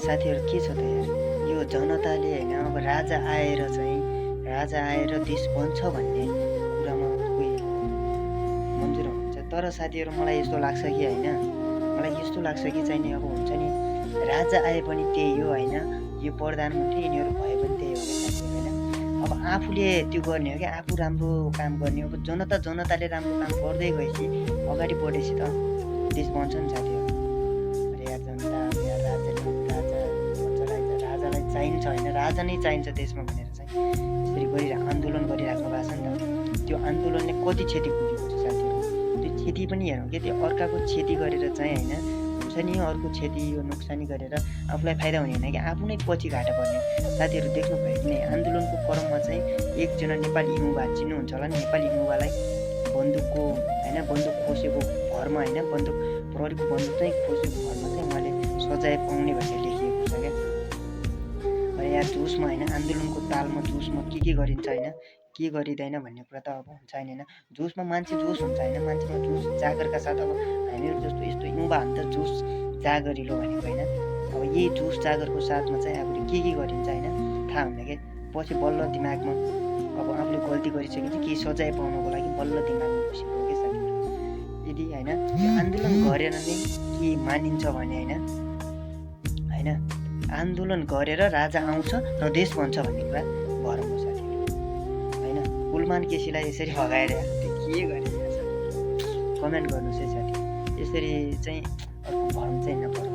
साथीहरू के छ त यार, यो जनताले होइन अब राजा आएर देश बन्छ भन्ने कुरामा कोही मन्जुर हुनुहुन्छ। तर साथीहरू मलाई यस्तो लाग्छ कि होइन, मलाई यस्तो लाग्छ कि चाहिँ नि अब हुन्छ नि, राजा आए पनि त्यही हो होइन, यो प्रधानमन्त्री यिनीहरू भए पनि त्यही हो क्या साथीहरू होइन। अब आफूले त्यो गर्ने हो क्या, आफू राम्रो काम गर्ने हो। अब जनताले राम्रो काम गर्दै गएपछि अगाडि बढेपछि त देश बन्छ नि साथीहरू। अरे यार जनता अब यार राजालाई चाहिन्छ होइन, राजा नै चाहिन्छ देशमा भनेर चाहिँ यसरी आन्दोलन गरिराख्नु भएको छ नि त। त्यो आन्दोलनले कति क्षति पुगेको छ साथीहरू, त्यो क्षति पनि हेरौँ कि, त्यो अर्काको क्षति गरेर चाहिँ होइन, हुन्छ नि अर्को क्षति यो नोक्सानी गरेर आफूलाई फाइदा हुने होइन कि, आफू नै पछि घाटा पर्ने। साथीहरू देख्नुभयो कि नै आन्दोलनको क्रममा चाहिँ एकजना नेपाली युवा चिन्नुहुन्छ होला नि, नेपाली युवालाई बन्दुकको होइन, बन्दुक खोसेको भरमा होइन, प्रहरीको बन्दुक चाहिँ खोसेको भरमा चाहिँ उहाँले सजाय पाउने भनेर लेखिएको छ क्या। अरे यार जोसमा होइन, आन्दोलनको तालमा जोसमा के गरिन्छ होइन, के गरिँदैन भन्ने कुरा त अब हुन्छ होइन। जोसमा मान्छे जोस हुन्छ होइन, मान्छेमा जोस जागरका साथ अब हामीहरू जस्तो यस्तो युवाहरू त जोस जागरिलो भनेको होइन। अब यही जोस जागरको साथमा चाहिँ आफूले के गरिन्छ होइन थाहा हुन्न कि, पछि बल्ल दिमागमा अब आफूले गल्ती गरिसकेपछि केही सजाय पाउनको लागि बल्ल दिमागमा बसेको हो कि साथीहरू। यदि होइन त्यो आन्दोलन गरेर नै के मानिन्छ भने होइन आन्दोलन गरेर राजा आउँछ र देश बन्छ भन्ने कुरा भरम हो साथीहरू होइन। कुलमान केसीलाई यसरी भगाएर त्यो के गरेर कमेन्ट गर्नुहोस् है साथी, यसरी चाहिँ अर्को भरम चाहिँ नपर्छ।